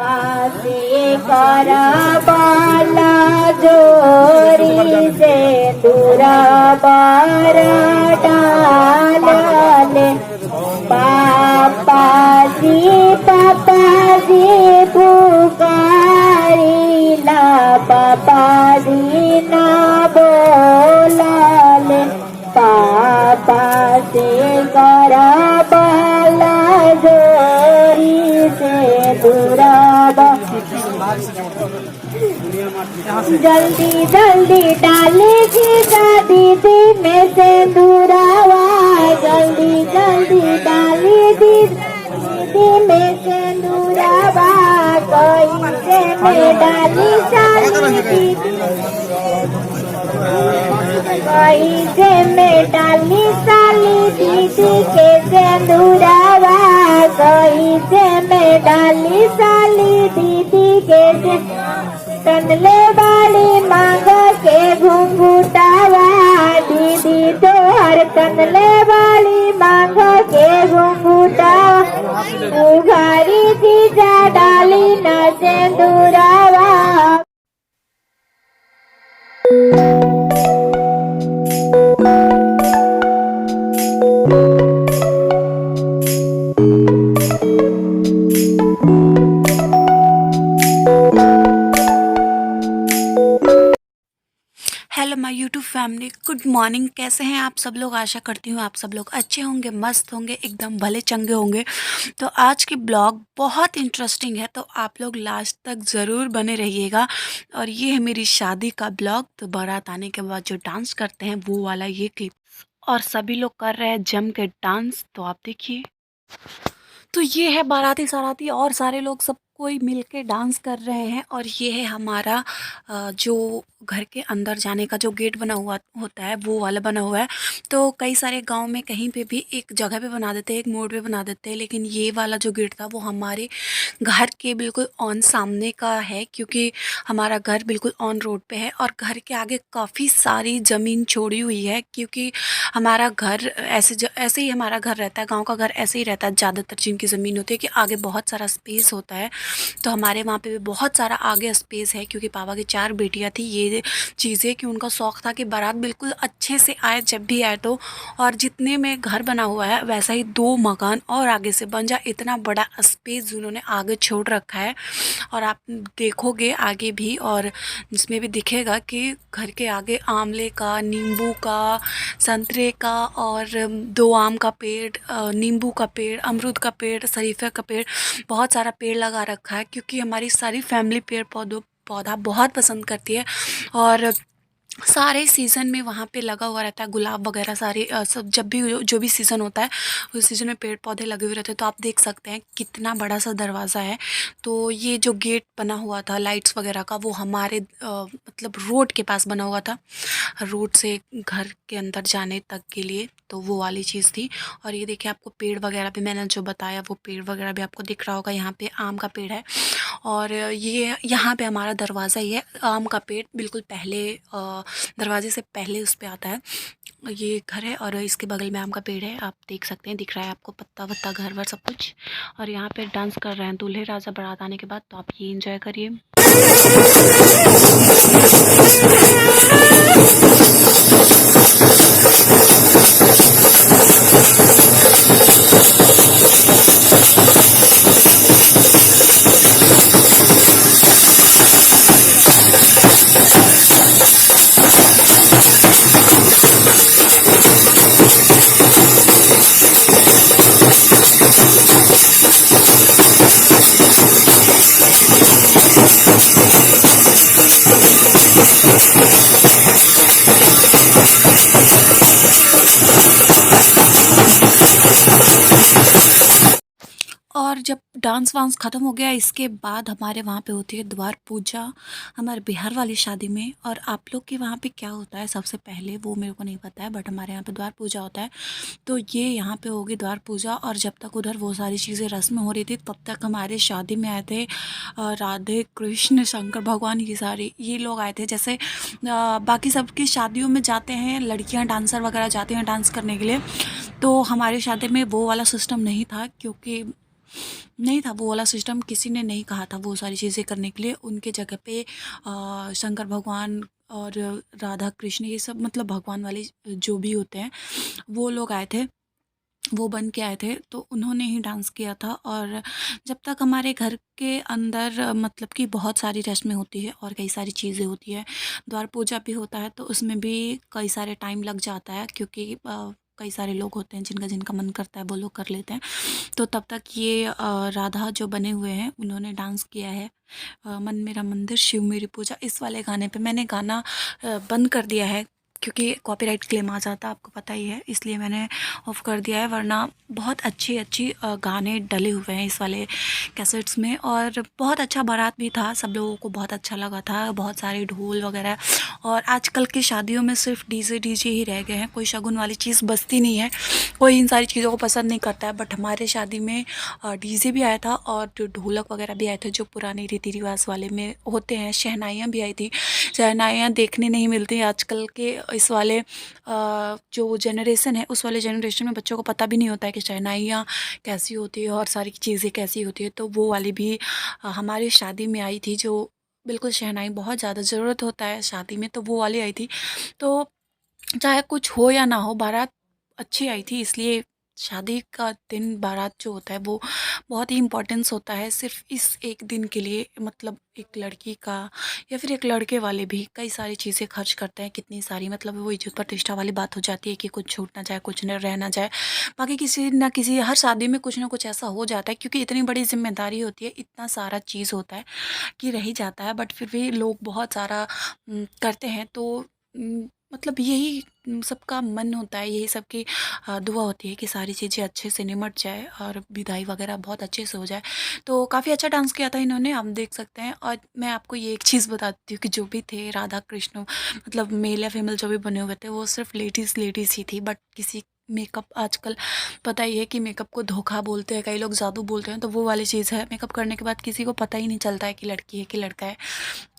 पासे कर बाला जोरी से दूरा बार डाले पापाजी पुकारिला पापाजी ना बोलाले पापा से करा बाला जोरी से दूरा जल्दी जल्दी डाले की दीदी में से दूरावा जल्दी जल्दी डाली दीदी में से दूरावा कोई से में डाली साली दीदी कोई से में डाली साली दीदी के से दूरावा कोई से में डाली साली दीदी के से तनले वाली मांग के घुंघुटावा दीदी तो हर तनले वाली मांग के घुंघुटावा उघारी जीजा डाली न सिंदूरावा। Hello my YouTube family, good morning. कैसे हैं आप सब लोग? आशा करती हूँ आप सब लोग अच्छे होंगे, मस्त होंगे, एकदम भले चंगे होंगे। तो आज की ब्लॉग बहुत इंटरेस्टिंग है, तो आप लोग लास्ट तक ज़रूर बने रहिएगा। और ये है मेरी शादी का ब्लॉग। तो बारात आने के बाद जो डांस करते हैं वो वाला ये क्लिप, और सभी लोग कर रहे हैं जम के डांस, तो आप देखिए। तो ये है बाराती साराती और सारे लोग सब कोई मिलके डांस कर रहे हैं। और ये है हमारा जो घर के अंदर जाने का जो गेट बना हुआ होता है वो वाला बना हुआ है। तो कई सारे गांव में कहीं पे भी एक जगह पे बना देते हैं, एक मोड़ पे बना देते हैं, लेकिन ये वाला जो गेट था वो हमारे घर के बिल्कुल ऑन सामने का है, क्योंकि हमारा घर बिल्कुल ऑन रोड पे है। और घर के आगे काफ़ी सारी ज़मीन छोड़ी हुई है, क्योंकि हमारा घर ऐसे ही हमारा घर रहता है, गांव का घर ऐसे ही रहता है ज़्यादातर, जिनकी ज़मीन होती है कि आगे बहुत सारा स्पेस होता है। तो हमारे वहाँ पे भी बहुत सारा आगे स्पेस है, क्योंकि पापा की 4 बेटियाँ थी। ये चीज़ें कि उनका शौक़ था कि बारात बिल्कुल अच्छे से आए जब भी आए तो। और जितने में घर बना हुआ है वैसा ही 2 मकान और आगे से बन जाए, इतना बड़ा स्पेस उन्होंने आगे छोड़ रखा है। और आप देखोगे आगे भी, और जिसमें भी दिखेगा कि घर के आगे आंवले का, नींबू का, संतरे का, और 2 आम का पेड़, नींबू का पेड़, अमरूद का पेड़, शरीफा का पेड़, बहुत सारा पेड़ लगा रखा है, क्योंकि हमारी सारी फैमिली पेड़ पौधा बहुत पसंद करती है। और सारे सीज़न में वहाँ पे लगा हुआ रहता है, गुलाब वगैरह सारे सब, जब भी जो भी सीज़न होता है उस सीज़न में पेड़ पौधे लगे हुए रहते हैं। तो आप देख सकते हैं कितना बड़ा सा दरवाज़ा है। तो ये जो गेट बना हुआ था लाइट्स वगैरह का, वो हमारे मतलब रोड के पास बना हुआ था, रोड से घर के अंदर जाने तक के लिए। तो वो वाली चीज़ थी। और ये देखिए, आपको पेड़ वगैरह भी मैंने जो बताया वो पेड़ वगैरह भी आपको दिख रहा होगा। यहाँ पे आम का पेड़ है, और ये यहाँ पे हमारा दरवाज़ा ही है। आम का पेड़ बिल्कुल पहले दरवाजे से पहले उस पे आता है। ये घर है और इसके बगल में आम का पेड़ है, आप देख सकते हैं, दिख रहा है आपको पत्ता वत्ता, घर वर सब कुछ। और यहाँ पे डांस कर रहे हैं दूल्हे राजा बारात आने के बाद, तो आप ये एंजॉय करिए। और जब डांस वांस ख़त्म हो गया, इसके बाद हमारे वहाँ पे होती है द्वार पूजा, हमारे बिहार वाली शादी में। और आप लोग के वहाँ पे क्या होता है सबसे पहले वो मेरे को नहीं पता है, बट हमारे यहाँ पे द्वार पूजा होता है। तो ये यहाँ पे होगी द्वार पूजा, और जब तक उधर वो सारी चीज़ें रस्म हो रही थी, तब तक हमारे शादी में आए थे राधे कृष्ण शंकर भगवान, ये लोग आए थे। जैसे बाकी सबकी शादियों में जाते हैं लड़कियाँ, डांसर वगैरह जाती हैं डांस करने के लिए, तो हमारी शादी में वो वाला सिस्टम नहीं था, क्योंकि नहीं था वो वाला सिस्टम, किसी ने नहीं कहा था वो सारी चीज़ें करने के लिए। उनके जगह पे शंकर भगवान और राधा कृष्ण ये सब मतलब भगवान वाले जो भी होते हैं वो लोग आए थे, वो बन के आए थे, तो उन्होंने ही डांस किया था। और जब तक हमारे घर के अंदर मतलब कि बहुत सारी रस्में होती है और कई सारी चीज़ें होती है, द्वार पूजा भी होता है, तो उसमें भी कई सारे टाइम लग जाता है, क्योंकि कई सारे लोग होते हैं जिनका जिनका मन करता है वो लोग कर लेते हैं। तो तब तक ये राधा जो बने हुए हैं उन्होंने डांस किया है। मन मेरा मंदिर शिव मेरी पूजा, इस वाले गाने पे मैंने गाना बंद कर दिया है क्योंकि कॉपीराइट क्लेम आ जाता है, आपको पता ही है, इसलिए मैंने ऑफ़ कर दिया है। वरना बहुत अच्छी अच्छी गाने डले हुए हैं इस वाले कैसेट्स में। और बहुत अच्छा बारात भी था, सब लोगों को बहुत अच्छा लगा था, बहुत सारे ढोल वगैरह। और आजकल की शादियों में सिर्फ डीजे डीजे ही रह गए हैं, कोई शगुन वाली चीज़ बजती नहीं है, कोई इन सारी चीज़ों को पसंद नहीं करता है। बट हमारे शादी में डीजे भी आया था और जो ढोलक वगैरह भी आए थे, जो पुराने रीति रिवाज वाले में होते हैं। शहनाइयाँ भी आई थी, शहनाइयाँ देखने नहीं मिलती आजकल के इस वाले जो जनरेशन है, उस वाले जनरेशन में बच्चों को पता भी नहीं होता है कि शहनाइयाँ कैसी होती है और सारी चीज़ें कैसी होती है। तो वो वाली भी हमारी शादी में आई थी, जो बिल्कुल शहनाई बहुत ज़्यादा ज़रूरत होता है शादी में, तो वो वाली आई थी। तो चाहे कुछ हो या ना हो, बारात अच्छी आई थी, इसलिए शादी का दिन बारात जो होता है वो बहुत ही इम्पोर्टेंस होता है सिर्फ इस एक दिन के लिए। मतलब एक लड़की का या फिर एक लड़के वाले भी कई सारी चीज़ें खर्च करते हैं, कितनी सारी, मतलब वो इज्जत प्रतिष्ठा वाली बात हो जाती है कि कुछ छूट ना जाए, कुछ न रह ना जाए। बाकी किसी ना किसी हर शादी में कुछ ना कुछ ऐसा हो जाता है, क्योंकि इतनी बड़ी जिम्मेदारी होती है, इतना सारा चीज़ होता है कि रह ही जाता है। बट फिर भी लोग बहुत सारा करते हैं। तो मतलब यही सबका मन होता है, यही सबकी दुआ होती है कि सारी चीज़ें अच्छे से निमट जाए और विदाई वगैरह बहुत अच्छे से हो जाए। तो काफ़ी अच्छा डांस किया था इन्होंने, आप देख सकते हैं। और मैं आपको ये एक चीज़ बताती हूँ कि जो भी थे राधा कृष्ण, मतलब मेल या फीमेल जो भी बने हुए थे, वो सिर्फ लेडीज़ लेडीज़ ही थी। बट किसी मेकअप आजकल पता ही है कि मेकअप को धोखा बोलते हैं, कई लोग जादू बोलते हैं, तो वो वाली चीज़ है। मेकअप करने के बाद किसी को पता ही नहीं चलता है कि लड़की है कि लड़का है।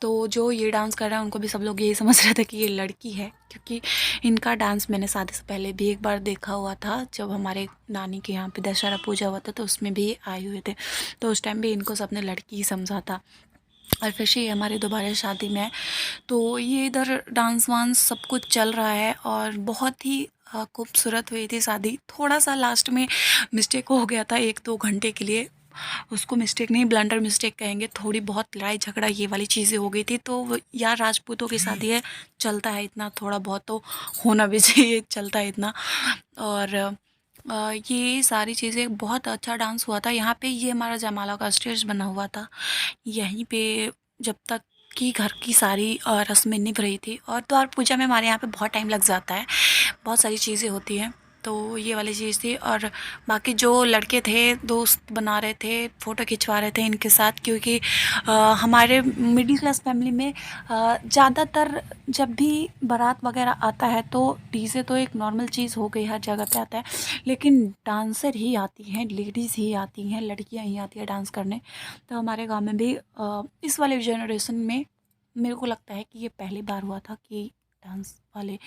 तो जो ये डांस कर रहा है उनको भी सब लोग यही समझ रहे थे कि ये लड़की है, क्योंकि इनका डांस मैंने शादी से पहले भी एक बार देखा हुआ था, जब हमारे नानी के यहाँ पे दशहरा पूजा हुआ था, तो उसमें भी आए हुए थे। तो उस टाइम भी इनको सबने लड़की ही समझा था। और फिर से ये हमारे दोबारा शादी में है, तो ये इधर डांस वांस सब कुछ चल रहा है और बहुत ही खूबसूरत हुई थी शादी। थोड़ा सा लास्ट में मिस्टेक हो गया था 1-2 घंटे के लिए, उसको मिस्टेक नहीं, ब्लंडर मिस्टेक कहेंगे। थोड़ी बहुत लड़ाई झगड़ा ये वाली चीज़ें हो गई थी। तो यार, राजपूतों की शादी है, चलता है इतना, थोड़ा बहुत तो होना भी चाहिए, चलता है इतना। और ये सारी चीज़ें, बहुत अच्छा डांस हुआ था यहाँ पे। ये हमारा जयमाला का स्टेज बना हुआ था यहीं पे, जब तक कि घर की सारी रस्में निभ रही थी। और द्वार पूजा में हमारे यहाँ पे बहुत टाइम लग जाता है, बहुत सारी चीज़ें होती हैं। तो ये वाली चीज़ थी। और बाकी जो लड़के थे दोस्त बना रहे थे, फ़ोटो खिंचवा रहे थे इनके साथ, क्योंकि हमारे मिडिल क्लास फैमिली में ज़्यादातर जब भी बारात वगैरह आता है तो डीजे तो एक नॉर्मल चीज़ हो गई, हर जगह पे आता है, लेकिन डांसर ही आती हैं, लेडीज़ ही आती हैं, लड़कियां ही आती हैं डांस करने। तो हमारे गांव में भी इस वाले जनरेशन में मेरे को लगता है कि ये पहली बार हुआ था कि डांस वाले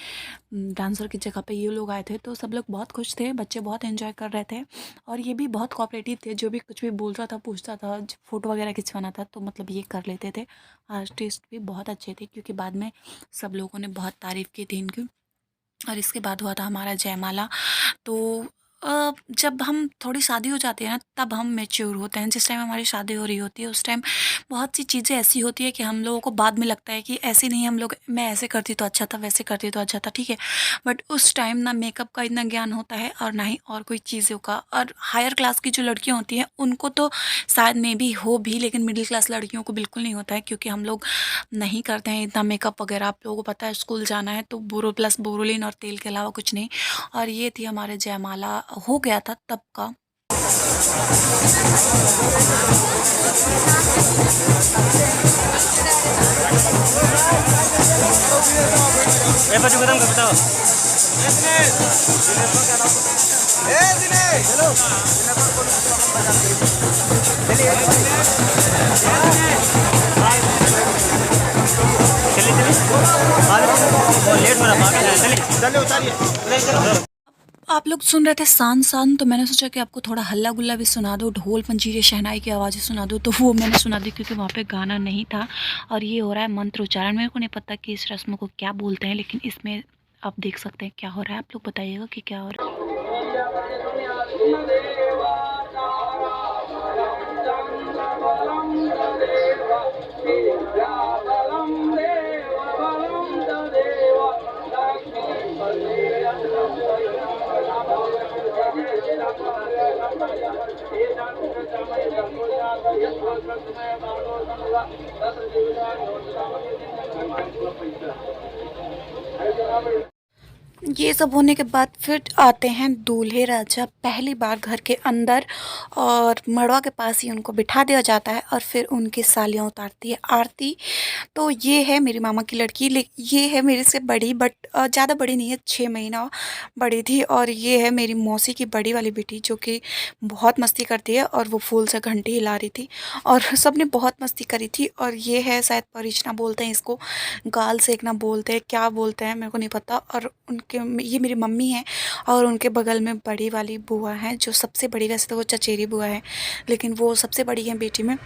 डांसर की जगह पे ये लोग आए थे। तो सब लोग बहुत खुश थे, बच्चे बहुत एंजॉय कर रहे थे और ये भी बहुत कोऑपरेटिव थे। जो भी कुछ भी बोल रहा था, पूछता था, फ़ोटो वगैरह खिंचवाना था तो मतलब ये कर लेते थे। आर्टिस्ट भी बहुत अच्छे थे, क्योंकि बाद में सब लोगों ने बहुत तारीफ़ की थी इनकी। और इसके बाद हुआ था हमारा जयमाला। तो जब हम थोड़ी शादी हो जाती है ना, तब हम मैच्योर होते हैं। जिस टाइम हमारी शादी हो रही होती है उस टाइम बहुत सी चीज़ें ऐसी होती है कि हम लोगों को बाद में लगता है कि ऐसे नहीं, हम लोग, मैं ऐसे करती तो अच्छा था, वैसे करती तो अच्छा था, ठीक है। बट उस टाइम ना मेकअप का इतना ज्ञान होता है और ना ही और कोई चीज़ों का। और हायर क्लास की जो लड़कियाँ होती हैं उनको तो शायद में भी हो भी, लेकिन मिडिल क्लास लड़कियों को बिल्कुल नहीं होता है, क्योंकि हम लोग नहीं करते हैं इतना मेकअप वगैरह। आप लोगों को पता है स्कूल जाना है तो बोरो प्लस बोरोलिन और तेल के अलावा कुछ नहीं। और ये थी हमारे जयमाला, हो गया था तब का। ए बच्चों खत्म कर बताओ। चलिए चलिए, लेट हो रहा है, चलिए चलिए उतारिए। आप लोग सुन रहे थे शान शान, तो मैंने सोचा कि आपको थोड़ा हल्ला गुल्ला भी सुना दो, ढोल पंजीरे शहनाई की आवाज़ें सुना दो। तो वो मैंने सुना दी क्योंकि वहाँ पे गाना नहीं था। और ये हो रहा है मंत्र उच्चारण। मेरे को नहीं पता कि इस रस्म को क्या बोलते हैं, लेकिन इसमें आप देख सकते हैं क्या हो रहा है। आप लोग बताइएगा कि क्या हो रहा है। ये सब होने के बाद फिर आते हैं दूल्हे राजा पहली बार घर के अंदर, और मड़वा के पास ही उनको बिठा दिया जाता है और फिर उनकी सालियाँ उतारती है आरती। तो ये है मेरी मामा की लड़की, ये है मेरे से बड़ी, बट ज़्यादा बड़ी नहीं है, 6 महीना बड़ी थी। और ये है मेरी मौसी की बड़ी वाली बेटी, जो कि बहुत मस्ती करती है, और वो फूल से घंटी हिला रही थी और सब ने बहुत मस्ती करी थी। और ये है शायद परिचना बोलते हैं इसको, गाल सेकना बोलते हैं, क्या बोलते हैं मेरे को नहीं पता। और उनके ये मेरी मम्मी है, और उनके बगल में बड़ी वाली बुआ है, जो सबसे बड़ी, वैसे तो वो चचेरी बुआ है लेकिन वो सबसे बड़ी है बेटी में,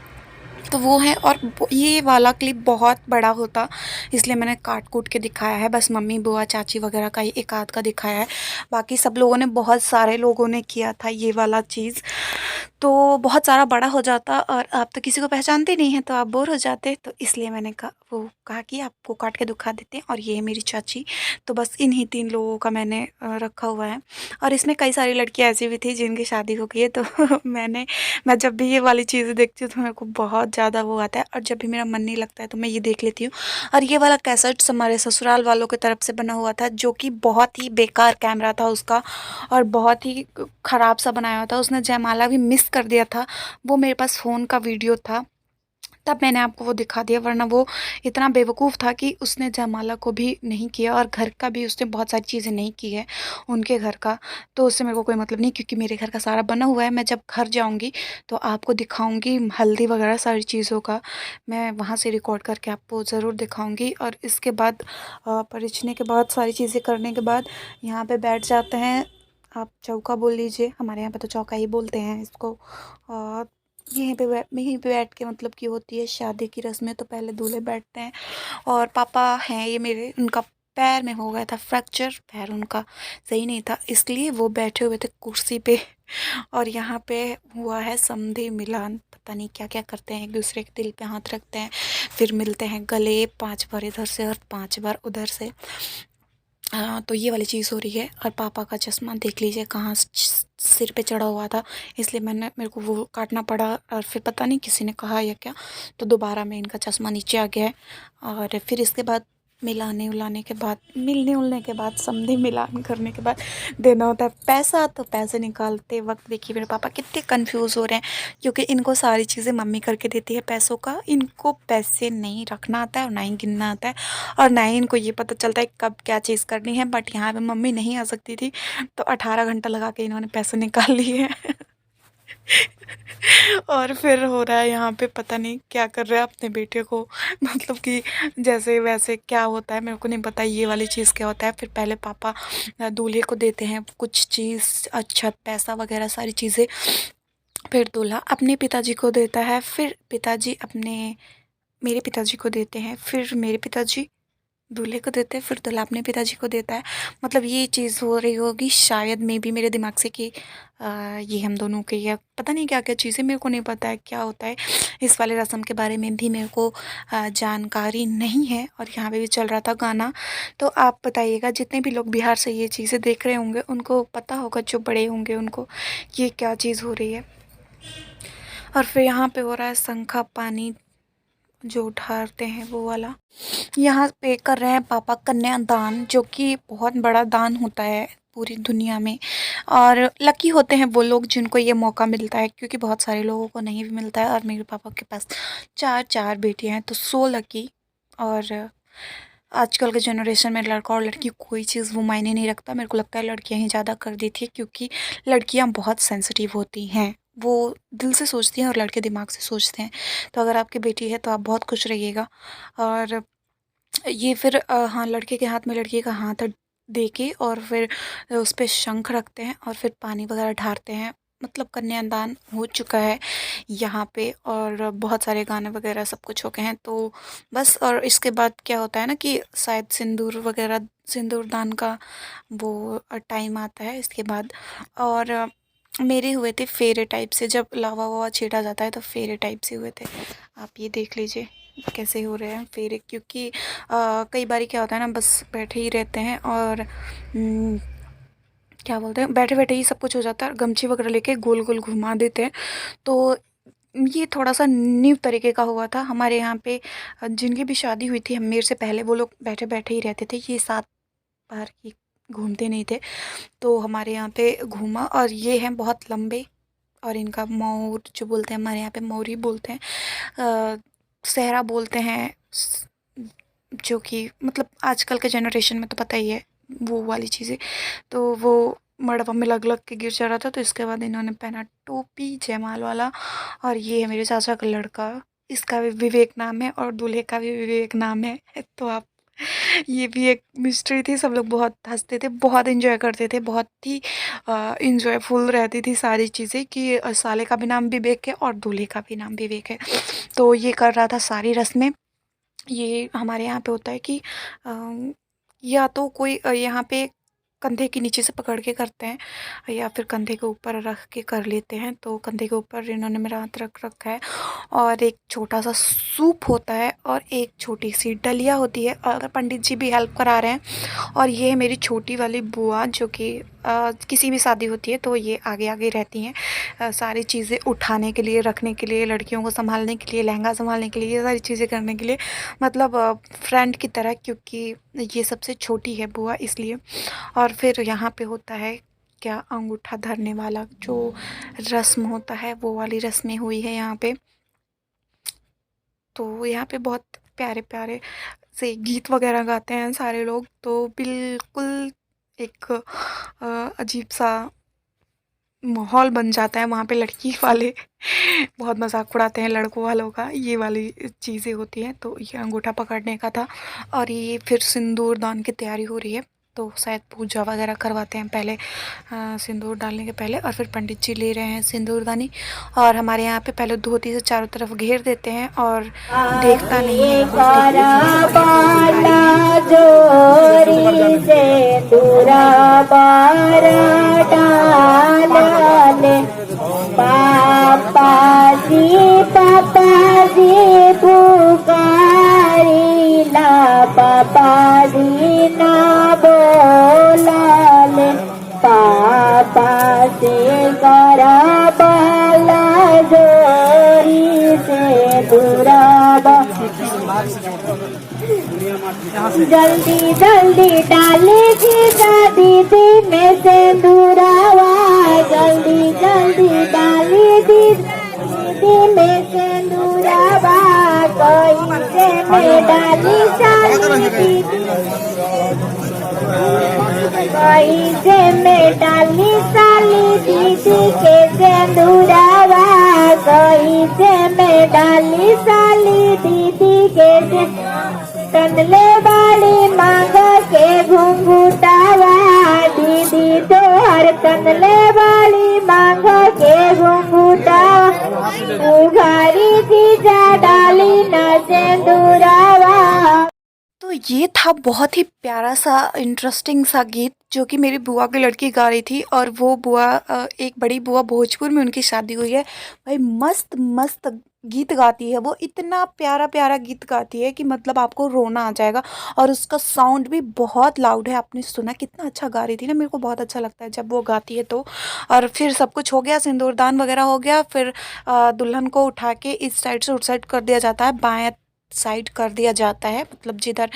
तो वो है। और ये वाला क्लिप बहुत बड़ा होता, इसलिए मैंने काट कूट के दिखाया है। बस मम्मी बुआ चाची वगैरह का ही एक आध का दिखाया है, बाकी सब लोगों ने, बहुत सारे लोगों ने किया था ये वाला चीज़। तो बहुत सारा बड़ा हो जाता और आप तो किसी को पहचानते नहीं हैं, तो आप बोर हो जाते। तो इसलिए मैंने कहा कि आपको काट के दिखा देते हैं। और ये है मेरी चाची। तो बस इन्हीं 3 लोगों का मैंने रखा हुआ है। और इसमें कई सारी लड़कियाँ ऐसी भी थी जिनकी शादी हो गई है। तो मैं जब भी ये वाली चीज़ें देखती हूँ तो मेरे को बहुत ज़्यादा वो आता है, और जब भी मेरा मन नहीं लगता है तो मैं ये देख लेती हूँ। और ये वाला कैसेट हमारे ससुराल वालों की तरफ से बना हुआ था, जो कि बहुत ही बेकार कैमरा था उसका, और बहुत ही ख़राब सा बनाया हुआ था। उसने जयमाला भी मिस कर दिया था। वो मेरे पास फ़ोन का वीडियो था, तब मैंने आपको वो दिखा दिया, वरना वो इतना बेवकूफ़ था कि उसने जयमाला को भी नहीं किया, और घर का भी उसने बहुत सारी चीज़ें नहीं की है उनके घर का। तो उससे मेरे को कोई मतलब नहीं, क्योंकि मेरे घर का सारा बना हुआ है। मैं जब घर जाऊंगी तो आपको दिखाऊंगी हल्दी वगैरह सारी चीज़ों का, मैं वहाँ से रिकॉर्ड करके आपको ज़रूर दिखाऊंगी। और इसके बाद परिचने के बाद, सारी चीज़ें करने के बाद, यहाँ पे बैठ जाते हैं। आप चौका बोल लीजिए, हमारे यहाँ पे तो चौका ही बोलते हैं इसको। और यहीं पे बैठ के, मतलब कि होती है शादी की रस्में, तो पहले दूल्हे बैठते हैं। और पापा हैं ये मेरे, उनका पैर में हो गया था फ्रैक्चर, पैर उनका सही नहीं था, इसलिए वो बैठे हुए थे कुर्सी पे। और यहाँ पे हुआ है समधि मिलान, पता नहीं क्या क्या करते हैं, एक दूसरे के दिल पे हाथ रखते हैं, फिर मिलते हैं गले, 5 बार इधर से और 5 बार उधर से। तो ये वाली चीज़ हो रही है। और पापा का चश्मा देख लीजिए कहाँ सिर पे चढ़ा हुआ था, इसलिए मेरे को वो काटना पड़ा। और फिर पता नहीं किसी ने कहा या क्या, तो दोबारा में इनका चश्मा नीचे आ गया है। और फिर इसके बाद मिलने उलने के बाद, समधि मिलान करने के बाद देना होता है पैसा। तो पैसे निकालते वक्त देखिए मेरे पापा कितने कंफ्यूज हो रहे हैं, क्योंकि इनको सारी चीज़ें मम्मी करके देती है पैसों का। इनको पैसे नहीं रखना आता है और ना ही गिनना आता है, और ना ही इनको ये पता चलता है कब क्या चीज़ करनी है। बट यहाँ पे मम्मी नहीं आ सकती थी, तो 18 घंटा लगा के इन्होंने पैसे निकाल लिए हैं। और फिर हो रहा है यहाँ पे, पता नहीं क्या कर रहा है अपने बेटे को, मतलब कि जैसे वैसे क्या होता है मेरे को नहीं पता ये वाली चीज़ क्या होता है। फिर पहले पापा दूल्हे को देते हैं कुछ चीज़, अच्छा पैसा वगैरह सारी चीज़ें, फिर दूल्हा अपने पिताजी को देता है, फिर पिताजी मेरे पिताजी को देते हैं, फिर मेरे पिताजी दूल्हे को देते हैं, फिर दूल्हा अपने पिताजी को देता है। मतलब ये चीज़ हो रही होगी शायद, में भी मेरे दिमाग से कि ये हम दोनों के, या पता नहीं क्या क्या चीज़ें, मेरे को नहीं पता है क्या होता है। इस वाले रस्म के बारे में भी मेरे को जानकारी नहीं है। और यहाँ पे भी चल रहा था गाना। तो आप बताइएगा, जितने भी लोग बिहार से ये चीज़ें देख रहे होंगे उनको पता होगा, जो बड़े होंगे उनको, ये क्या चीज़ हो रही है। और फिर यहाँ पे हो रहा है शंखा पानी, जो उठाते हैं वो वाला। यहाँ पे कर रहे हैं पापा कन्यादान, जो कि बहुत बड़ा दान होता है पूरी दुनिया में। और लकी होते हैं वो लोग जिनको ये मौका मिलता है, क्योंकि बहुत सारे लोगों को नहीं भी मिलता है। और मेरे पापा के पास 4 बेटियां हैं, तो 100 लकी। और आजकल के जनरेशन में लड़का और लड़की कोई चीज़ वो मायने नहीं रखता। मेरे को लगता है लड़कियां ही ज़्यादा कर देती है, क्योंकि लड़कियां बहुत सेंसिटिव होती हैं, वो दिल से सोचती हैं और लड़के दिमाग से सोचते हैं। तो अगर आपकी बेटी है तो आप बहुत खुश रहिएगा। और ये फिर हाँ, लड़के के हाथ में लड़की का हाथ दे के और फिर उस पे शंख रखते हैं और फिर पानी वगैरह ढारते हैं। मतलब कन्यादान हो चुका है यहाँ पे और बहुत सारे गाने वगैरह सब कुछ हो गए हैं। तो बस और इसके बाद क्या होता है ना कि शायद सिंदूर वगैरह सिंदूर दान का वो टाइम आता है इसके बाद। और मेरे हुए थे फेरे टाइप से, जब लावा वावा छीटा जाता है तो फेरे टाइप से हुए थे। आप ये देख लीजिए कैसे हो रहे हैं फेरे, क्योंकि कई बार क्या होता है ना बस बैठे ही रहते हैं और क्या बोलते हैं बैठे बैठे ही सब कुछ हो जाता है, गमछी वगैरह लेके गोल गोल घुमा देते हैं। तो ये थोड़ा सा न्यू तरीके का हुआ था हमारे यहाँ पे। जिनकी भी शादी हुई थी हम मेरे से पहले वो लोग बैठे बैठे ही रहते थे, ये सात बार ही घूमते नहीं थे। तो हमारे यहाँ पे घूमा और ये हैं बहुत लंबे और इनका मोर जो बोलते हैं हमारे यहाँ पे मोर ही बोलते हैं, सहरा बोलते हैं जो कि मतलब आजकल के जनरेशन में तो पता ही है वो वाली चीज़ें। तो वो मड़वा में लग लग के गिर जा रहा था, तो इसके बाद इन्होंने पहना टोपी जयमाल वाला। और ये है मेरे चाचा का लड़का, इसका भी विवेक नाम है और दूल्हे का भी विवेक नाम है। तो आप ये भी एक मिस्ट्री थी। सब लोग बहुत हंसते थे, बहुत एंजॉय करते थे, बहुत ही इंजॉयफुल रहती थी सारी चीज़ें कि साले का भी नाम विवेक है और दूल्हे का भी नाम विवेक है। तो ये कर रहा था सारी रस्में। ये हमारे यहाँ पे होता है कि या तो कोई यहाँ पे कंधे के नीचे से पकड़ के करते हैं या फिर कंधे के ऊपर रख के कर लेते हैं। तो कंधे के ऊपर इन्होंने मेरा हाथ रख रखा है और एक छोटा सा सूप होता है और एक छोटी सी डलिया होती है और पंडित जी भी हेल्प करा रहे हैं। और ये है मेरी छोटी वाली बुआ जो कि किसी भी शादी होती है तो ये आगे आगे रहती हैं सारी चीज़ें उठाने के लिए, रखने के लिए, लड़कियों को संभालने के लिए, लहंगा संभालने के लिए, ये सारी चीज़ें करने के लिए, मतलब फ्रेंड की तरह, क्योंकि ये सबसे छोटी है बुआ इसलिए। और फिर यहाँ पे होता है क्या, अंगूठा धरने वाला जो रस्म होता है वो वाली रस्में हुई है यहाँ पे। तो यहाँ पे बहुत प्यारे प्यारे से गीत वगैरह गाते हैं सारे लोग। तो बिल्कुल एक अजीब सा माहौल बन जाता है वहाँ पे। लड़की वाले बहुत मजाक उड़ाते हैं लड़कों वालों का, ये वाली चीज़ें होती हैं। तो ये अंगूठा पकड़ने का था और ये फिर सिंदूर दान की तैयारी हो रही है। तो शायद पूजा वगैरह करवाते हैं पहले सिंदूर डालने के पहले, और फिर पंडित जी ले रहे हैं सिंदूरदानी। और हमारे यहाँ पे पहले धोती से चारों तरफ घेर देते हैं और देखता नहीं है जोरी से दूरा बारा डाले पापा जी पुकारी ला, पापा जी ना बोला ले, पापा से करा बाला जोरी से दूरा जल्दी जल्दी डाले जीजा दीदी में सिंदूरावा, जल्दी जल्दी डाले दीदी में सिंदूरावा, कोई से में डाली साली दीदी, कोई से में डाली साली दीदी के सिंदूरावा, कोई से में डाली साली दीदी के कंदले वाली मांग के घुंघुटावा, दीदी तो हर कंदले वाली मांग के घुंघुटावा, उघारी जीजा डाली न सिंदूरावा। तो ये था बहुत ही प्यारा सा इंटरेस्टिंग सा गीत जो कि मेरी बुआ की लड़की गा रही थी। और वो बुआ एक बड़ी बुआ भोजपुर में उनकी शादी हुई है। भाई मस्त मस्त गीत गाती है वो, इतना प्यारा प्यारा गीत गाती है कि मतलब आपको रोना आ जाएगा। और उसका साउंड भी बहुत लाउड है, आपने सुना कितना अच्छा गा रही थी ना। मेरे को बहुत अच्छा लगता है जब वो गाती है तो। और फिर सब कुछ हो गया, सिंदूरदान वगैरह हो गया। फिर दुल्हन को उठा के इस साइड से उस साइड कर दिया जाता है, बाएं साइड कर दिया जाता है, मतलब जिधर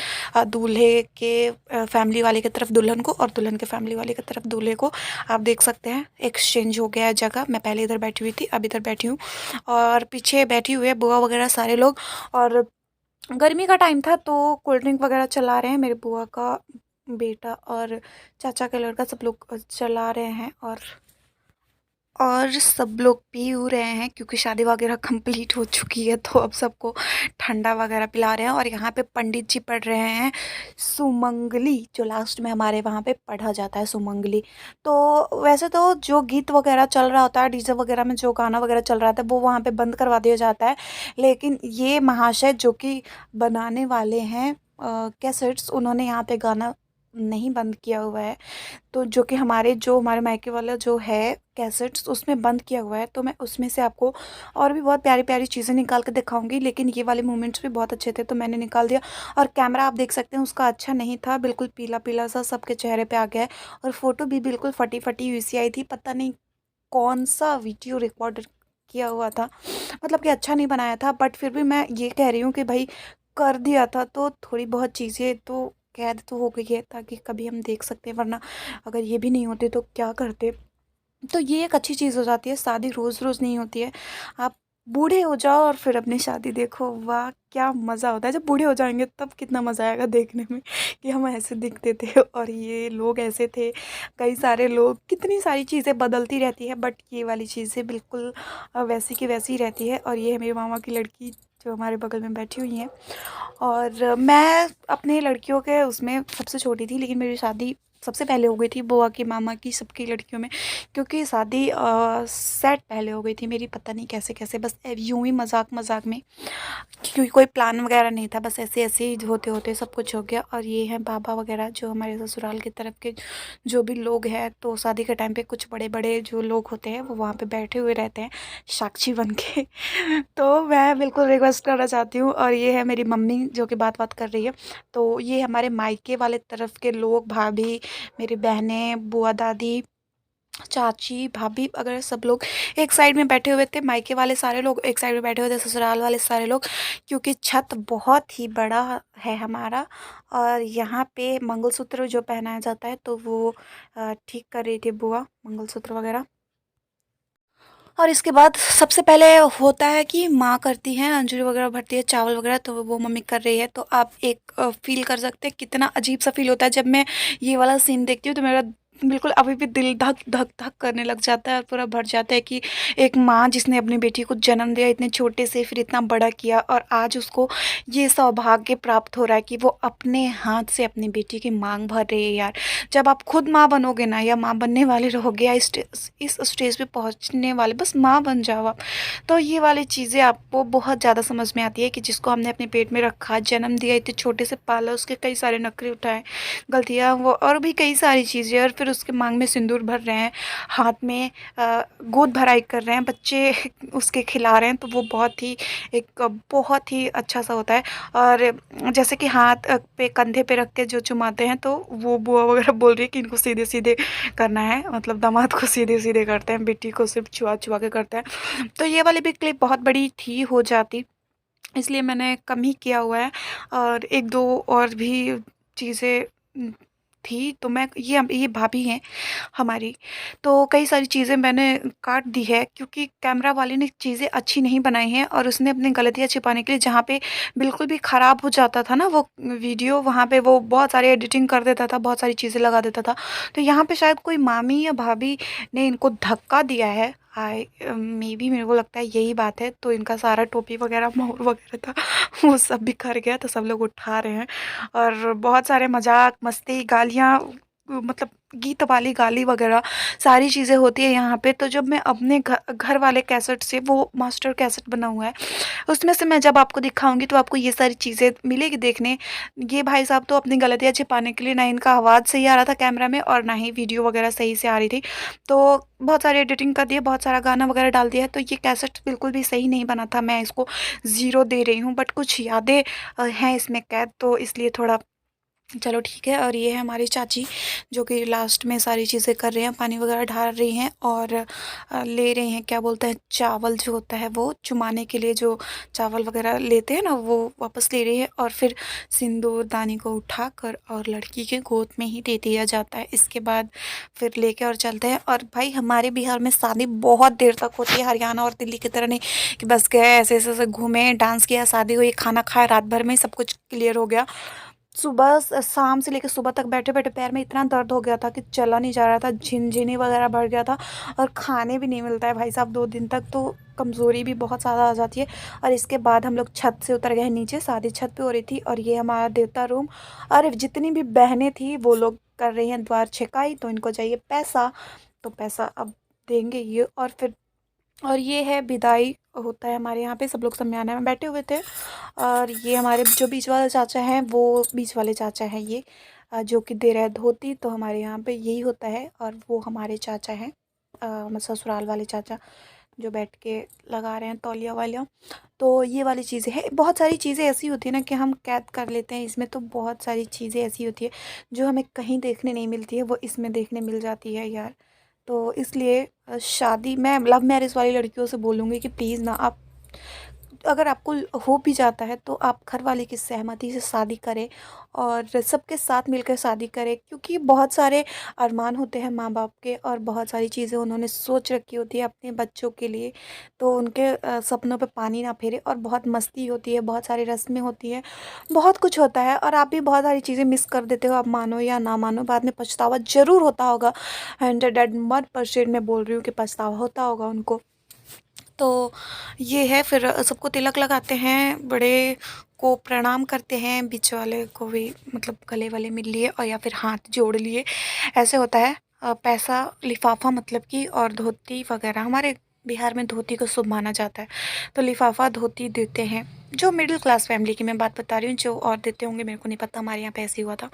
दूल्हे के फैमिली वाले की तरफ दुल्हन को और दुल्हन के फैमिली वाले की तरफ दूल्हे को। आप देख सकते हैं एक्सचेंज हो गया है जगह। मैं पहले इधर बैठी हुई थी, अब इधर बैठी हूँ और पीछे बैठी हुई है बुआ वगैरह सारे लोग। और गर्मी का टाइम था तो कोल्ड ड्रिंक वगैरह चला रहे हैं मेरे बुआ का बेटा और चाचा का लड़का, सब लोग चला रहे हैं। और और सब लोग पी ऊ रहे हैं क्योंकि शादी वगैरह कंप्लीट हो चुकी है, तो अब सबको ठंडा वगैरह पिला रहे हैं। और यहाँ पे पंडित जी पढ़ रहे हैं सुमंगली, जो लास्ट में हमारे वहाँ पे पढ़ा जाता है सुमंगली। तो वैसे तो जो गीत वगैरह चल रहा होता है, डीजे वगैरह में जो गाना वगैरह चल रहा था वो वहाँ पे बंद करवा दिया जाता है, लेकिन ये महाशय जो कि बनाने वाले हैं कैसेट्स, उन्होंने यहाँ पे गाना नहीं बंद किया हुआ है। तो जो कि हमारे मायके वाला जो है कैसेट्स, उसमें बंद किया हुआ है। तो मैं उसमें से आपको और भी बहुत प्यारी प्यारी चीज़ें निकाल कर दिखाऊंगी, लेकिन ये वाले मोमेंट्स भी बहुत अच्छे थे तो मैंने निकाल दिया। और कैमरा आप देख सकते हैं उसका अच्छा नहीं था, बिल्कुल पीला पीला सा सबके चेहरे पे आ गया है। और फ़ोटो भी बिल्कुल फटी फटी हुई सी आई थी, पता नहीं कौन सा वीडियो रिकॉर्ड किया हुआ था, मतलब कि अच्छा नहीं बनाया था। बट फिर भी मैं ये कह रही हूँ कि भाई कर दिया था तो थोड़ी बहुत चीज़ें तो कैद तो हो गई है, ताकि कभी हम देख सकते हैं, वरना अगर ये भी नहीं होते तो क्या करते। तो ये एक अच्छी चीज़ हो जाती है, शादी रोज़ रोज़ नहीं होती है। आप बूढ़े हो जाओ और फिर अपनी शादी देखो, वाह क्या मज़ा होता है। जब बूढ़े हो जाएंगे तब कितना मज़ा आएगा देखने में कि हम ऐसे दिखते थे और ये लोग ऐसे थे। कई सारे लोग, कितनी सारी चीज़ें बदलती रहती है, बट ये वाली चीज़ें बिल्कुल वैसी की वैसी ही रहती है। और ये है मेरे मामा की लड़की जो हमारे बगल में बैठी हुई हैं। और मैं अपने लड़कियों के उसमें सबसे छोटी थी, लेकिन मेरी शादी सबसे पहले हो गई थी बुआ की, मामा की, सबकी लड़कियों में। क्योंकि शादी सेट पहले हो गई थी मेरी, पता नहीं कैसे कैसे, बस यूं ही मजाक मजाक में, क्योंकि कोई प्लान वगैरह नहीं था, बस ऐसे ऐसे ही होते होते सब कुछ हो गया। और ये हैं बाबा वगैरह जो हमारे ससुराल की तरफ के जो भी लोग हैं। तो शादी के टाइम पे कुछ बड़े बड़े जो लोग होते हैं वो वहाँ पे बैठे हुए रहते हैं साक्षी बन के। तो मैं बिल्कुल रिक्वेस्ट करना चाहती हूँ। और ये है मेरी मम्मी जो कि बात बात कर रही है। तो ये हमारे मायके वाले तरफ के लोग, भाभी, मेरी बहनें, बुआ, दादी, चाची, भाभी वगैरह सब लोग एक साइड में बैठे हुए थे। मायके वाले सारे लोग एक साइड में बैठे हुए थे, ससुराल वाले सारे लोग, क्योंकि छत बहुत ही बड़ा है हमारा। और यहाँ पे मंगलसूत्र जो पहनाया जाता है तो वो ठीक कर रही थी बुआ, मंगलसूत्र वगैरह। और इसके बाद सबसे पहले होता है कि माँ करती हैं, अंजलि वगैरह भरती है, चावल वगैरह, तो वो मम्मी कर रही है। तो आप एक फील कर सकते हैं कितना अजीब सा फील होता है जब मैं ये वाला सीन देखती हूँ। तो मेरा बिल्कुल अभी भी दिल धक धक धक करने लग जाता है और पूरा भर जाता है कि एक माँ जिसने अपनी बेटी को जन्म दिया इतने छोटे से, फिर इतना बड़ा किया, और आज उसको ये सौभाग्य प्राप्त हो रहा है कि वो अपने हाथ से अपनी बेटी की मांग भर रही है। यार, जब आप खुद माँ बनोगे ना, या माँ बनने वाले रहोगे, या इस स्टेज पे पहुँचने वाले, बस माँ बन जाओ आप, तो ये वाली चीज़ें आपको बहुत ज़्यादा समझ में आती है कि जिसको हमने अपने पेट में रखा, जन्म दिया, इतने छोटे से पाला, उसके कई सारे नखरे उठाए, गलतियाँ वो, और भी कई सारी चीज़ें, और फिर उसके मांग में सिंदूर भर रहे हैं, हाथ में गोद भराई कर रहे हैं, बच्चे उसके खिला रहे हैं। तो वो बहुत ही अच्छा सा होता है। और जैसे कि हाथ पे, कंधे पे रख के जो चुमाते हैं, तो वो बुआ वगैरह बोल रही है कि इनको सीधे सीधे करना है, मतलब दामाद को सीधे सीधे करते हैं, बेटी को सिर्फ छुआ छुआ के करते हैं। तो ये वाली भी क्लिप बहुत बड़ी थी, हो जाती, इसलिए मैंने कम ही किया हुआ है। और एक दो और भी चीज़ें थी, तो मैं ये भाभी हैं हमारी, तो कई सारी चीज़ें मैंने काट दी है क्योंकि कैमरा वाले ने चीज़ें अच्छी नहीं बनाई हैं, और उसने अपनी गलतियाँ छिपाने के लिए, जहाँ पे बिल्कुल भी ख़राब हो जाता था ना वो वीडियो, वहाँ पे वो बहुत सारी एडिटिंग कर देता था, बहुत सारी चीज़ें लगा देता था। तो यहाँ पे शायद कोई मामी या भाभी ने इनको धक्का दिया है, आई मे बी, मेरे को लगता है यही बात है। तो इनका सारा टोपी वगैरह, मोर वगैरह था वो सब बिखर गया, तो सब लोग उठा रहे हैं। और बहुत सारे मजाक मस्ती, गालियाँ, मतलब गीत वाली गाली वगैरह सारी चीज़ें होती है यहाँ पे। तो जब मैं अपने घर वाले कैसेट से, वो मास्टर कैसेट बना हुआ है, उसमें से मैं जब आपको दिखाऊंगी तो आपको ये सारी चीज़ें मिलेगी देखने। ये भाई साहब तो अपनी गलतियाँ छिपाने के लिए, ना इनका आवाज़ सही आ रहा था कैमरा में, और ना ही वीडियो वगैरह सही से आ रही थी, तो बहुत सारी एडिटिंग कर दी है, बहुत सारा गाना वगैरह डाल दिया है। तो ये कैसेट बिल्कुल भी सही नहीं बना था, मैं इसको 0 दे रही हूँ। बट कुछ यादें हैं इसमें कैद, तो इसलिए थोड़ा चलो ठीक है। और ये है हमारी चाची जो कि लास्ट में सारी चीज़ें कर रही हैं, पानी वगैरह ढाल रही हैं, और ले रही हैं, क्या बोलते हैं, चावल जो होता है वो चुमाने के लिए, जो चावल वगैरह लेते हैं ना, वो वापस ले रही है। और फिर सिंदूर दानी को उठाकर और लड़की के गोद में ही दे दिया जाता है। इसके बाद फिर लेके और चलते हैं। और भाई हमारे बिहार में शादी बहुत देर तक होती है, हरियाणा और दिल्ली की तरह नहीं कि बस गए ऐसे ऐसे घूमे, डांस किया, शादी हुई, खाना खाया, रात भर में सब कुछ क्लियर हो गया। सुबह शाम से लेकर सुबह तक बैठे बैठे पैर में इतना दर्द हो गया था कि चला नहीं जा रहा था, झिनझिनी वगैरह बढ़ गया था और खाने भी नहीं मिलता है भाई साहब 2 दिन तक, तो कमज़ोरी भी बहुत ज़्यादा आ जाती है। और इसके बाद हम लोग छत से उतर गए नीचे, शादी छत पे हो रही थी और ये हमारा देवता रूम। और जितनी भी बहनें थी वो लोग कर रही हैं द्वार छेकाई, तो इनको चाहिए पैसा, तो पैसा अब देंगे ये। और फिर और ये है विदाई होता है हमारे यहाँ पे, सब लोग सम्याना में बैठे हुए थे। और ये हमारे जो बीच वाले चाचा हैं, वो बीच वाले चाचा हैं ये, जो कि दे रहे हैं धोती, तो हमारे यहाँ पे यही होता है। और वो हमारे चाचा हैं, ससुराल वाले चाचा, जो बैठ के लगा रहे हैं तौलिया वालिया। तो ये वाली चीज़ें हैं, बहुत सारी चीज़ें ऐसी होती है ना कि हम कैद कर लेते हैं इसमें, तो बहुत सारी चीज़ें ऐसी होती है जो हमें कहीं देखने नहीं मिलती है, वो इसमें देखने मिल जाती है यार। तो इसलिए शादी, मैं लव मैरिज वाली लड़कियों से बोलूँगी कि प्लीज़ ना, आप अगर आपको हो भी जाता है तो आप घर वाले की सहमति से शादी करें और सबके साथ मिलकर शादी करें, क्योंकि बहुत सारे अरमान होते हैं माँ बाप के और बहुत सारी चीज़ें उन्होंने सोच रखी होती है अपने बच्चों के लिए, तो उनके सपनों पे पानी ना फेरे। और बहुत मस्ती होती है, बहुत सारी रस्में होती हैं, बहुत कुछ होता है और आप भी बहुत सारी चीज़ें मिस कर देते हो, आप मानो या ना मानो, बाद में पछतावा ज़रूर होता होगा। 101% मैं बोल रही हूँ कि पछतावा होता होगा उनको। तो ये है, फिर सबको तिलक लगाते हैं, बड़े को प्रणाम करते हैं, बीच वाले को भी मतलब गले वाले मिल लिए और या फिर हाथ जोड़ लिए, ऐसे होता है। पैसा लिफाफा मतलब कि, और धोती वगैरह, हमारे बिहार में धोती को शुभ माना जाता है, तो लिफाफा धोती देते हैं। जो मिडिल क्लास फैमिली की मैं बात बता रही हूँ, जो और देते होंगे मेरे को नहीं पता, हमारे यहाँ पे ऐसे ही हुआ था।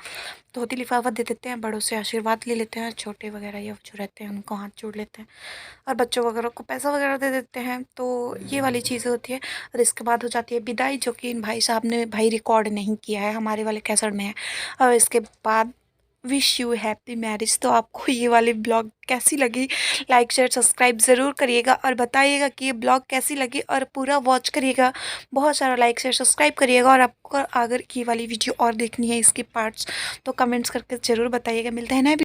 धोती लिफाफा दे देते हैं, बड़ों से आशीर्वाद ले लेते हैं, छोटे वगैरह ये जो रहते हैं उनको हाथ जोड़ लेते हैं और बच्चों वगैरह को पैसा वगैरह दे देते हैं। तो ये वाली चीज़ें होती है। और इसके बाद हो जाती है विदाई, जो कि इन भाई साहब ने भाई रिकॉर्ड नहीं किया है, हमारे वाले कैसेट में है। और इसके बाद विश यू हैप्पी मैरिज। तो आपको ये वाली ब्लॉग कैसी लगी, लाइक शेयर सब्सक्राइब ज़रूर करिएगा और बताइएगा कि ये ब्लॉग कैसी लगी, और पूरा वॉच करिएगा, बहुत सारा लाइक शेयर सब्सक्राइब करिएगा। और आपको अगर ये वाली वीडियो और देखनी है, इसके पार्ट्स, तो कमेंट्स करके ज़रूर बताइएगा। मिलते हैं ना।